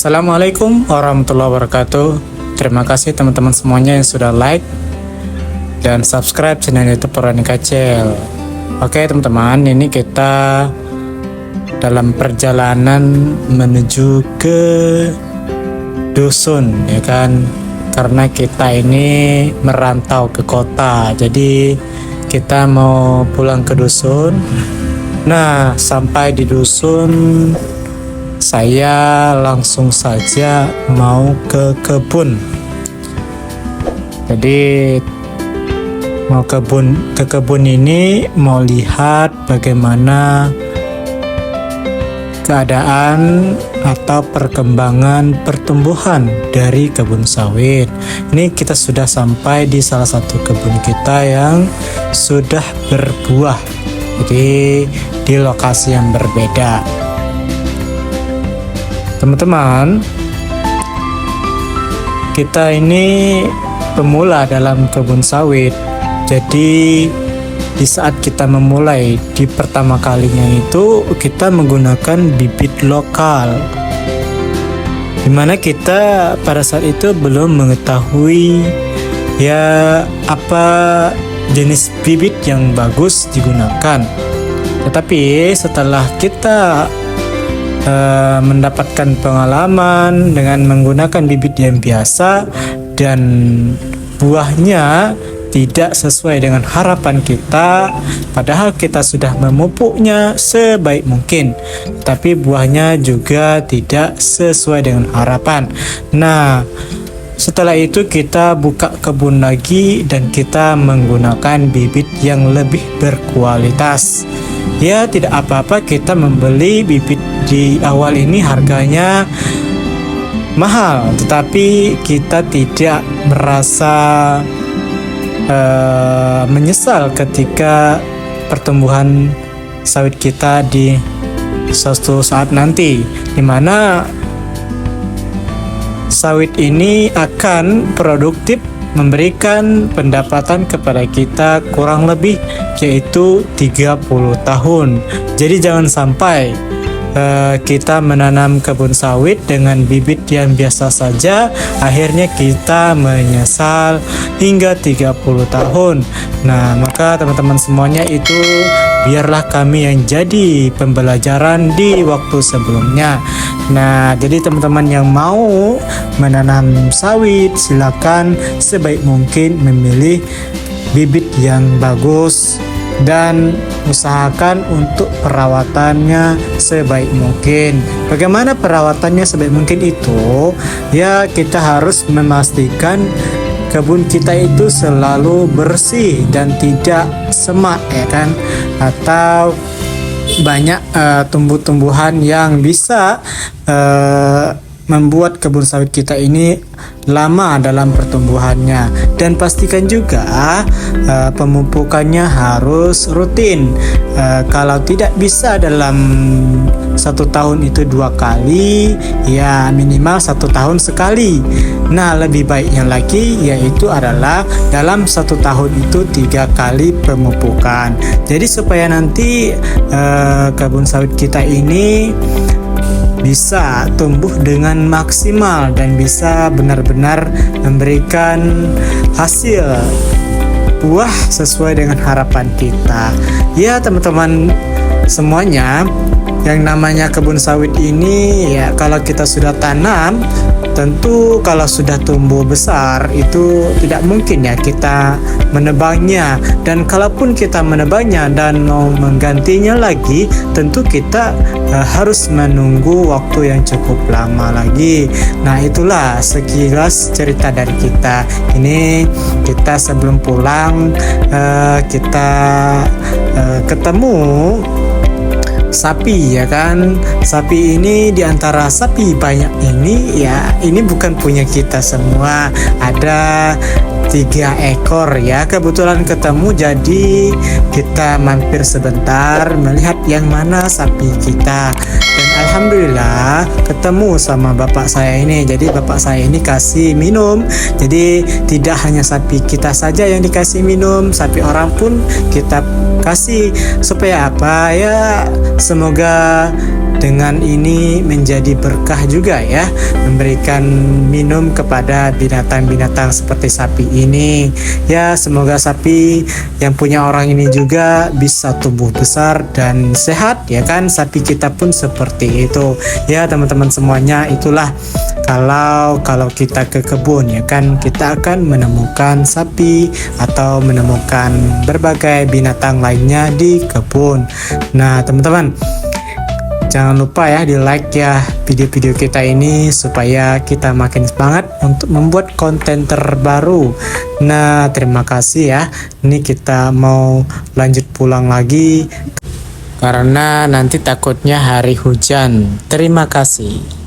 Assalamualaikum warahmatullahi wabarakatuh. Terima kasih teman-teman semuanya yang sudah like dan subscribe channel YouTube Purwani Kacil. Oke teman-teman, ini kita dalam perjalanan menuju ke dusun, ya kan? Karena kita ini merantau ke kota, jadi kita mau pulang ke dusun. Nah, sampai di dusun saya langsung saja mau ke kebun. Jadi mau ke kebun ini mau lihat bagaimana keadaan atau perkembangan pertumbuhan dari kebun sawit. Ini kita sudah sampai di salah satu kebun kita yang sudah berbuah. Jadi di lokasi yang berbeda. Teman-teman, kita ini pemula dalam kebun sawit. Jadi di saat kita memulai di pertama kalinya itu kita menggunakan bibit lokal, dimana kita pada saat itu belum mengetahui ya apa jenis bibit yang bagus digunakan. Tetapi setelah kita mendapatkan pengalaman dengan menggunakan bibit yang biasa dan buahnya tidak sesuai dengan harapan kita, padahal kita sudah memupuknya sebaik mungkin, tapi buahnya juga tidak sesuai dengan harapan. Nah, setelah itu kita buka kebun lagi dan kita menggunakan bibit yang lebih berkualitas. Ya, tidak apa-apa kita membeli bibit di awal ini harganya mahal, tetapi kita tidak merasa menyesal ketika pertumbuhan sawit kita di suatu saat nanti, dimana sawit ini akan produktif memberikan pendapatan kepada kita kurang lebih yaitu 30 tahun. Jadi jangan sampai kita menanam kebun sawit dengan bibit yang biasa saja, akhirnya kita menyesal hingga 30 tahun. Nah, maka teman-teman semuanya itu biarlah kami yang jadi pembelajaran di waktu sebelumnya. Nah, jadi teman-teman yang mau menanam sawit, silakan sebaik mungkin memilih bibit yang bagus dan usahakan untuk perawatannya sebaik mungkin. Bagaimana perawatannya sebaik mungkin itu? Ya, kita harus memastikan kebun kita itu selalu bersih dan tidak semak, ya kan? Atau banyak tumbuh-tumbuhan yang bisa membuat kebun sawit kita ini lama dalam pertumbuhannya. Dan pastikan juga pemupukannya harus rutin. Kalau tidak bisa dalam 1 tahun itu 2 kali, ya minimal 1 tahun sekali. Nah, lebih baiknya lagi yaitu adalah dalam 1 tahun itu 3 kali pemupukan. Jadi supaya nanti kebun sawit kita ini bisa tumbuh dengan maksimal dan bisa benar-benar memberikan hasil buah sesuai dengan harapan kita. Ya teman-teman semuanya, yang namanya kebun sawit ini ya kalau kita sudah tanam, tentu kalau sudah tumbuh besar itu tidak mungkin ya kita menebangnya, dan kalaupun kita menebangnya dan mau menggantinya lagi, tentu kita harus menunggu waktu yang cukup lama lagi. Nah, itulah sekilas cerita dari kita. Ini kita sebelum pulang kita ketemu sapi, ya kan? Sapi ini diantara sapi banyak ini, ya ini bukan punya kita semua. Ada 3 ekor ya, kebetulan ketemu, jadi kita mampir sebentar melihat yang mana sapi kita. Dan alhamdulillah ketemu sama bapak saya ini. Jadi bapak saya ini kasih minum. Jadi tidak hanya sapi kita saja yang dikasih minum, sapi orang pun kita kasih. Supaya apa ya, semoga dengan ini menjadi berkah juga ya, memberikan minum kepada binatang-binatang seperti sapi ini. Ya, semoga sapi yang punya orang ini juga bisa tumbuh besar dan sehat ya kan. Sapi kita pun seperti itu. Ya, teman-teman semuanya, itulah kalau kita ke kebun ya kan, kita akan menemukan sapi atau menemukan berbagai binatang lainnya di kebun. Nah, teman-teman, jangan lupa ya di like ya video-video kita ini supaya kita makin semangat untuk membuat konten terbaru. Nah, terima kasih ya. Ini kita mau lanjut pulang lagi karena nanti takutnya hari hujan. Terima kasih.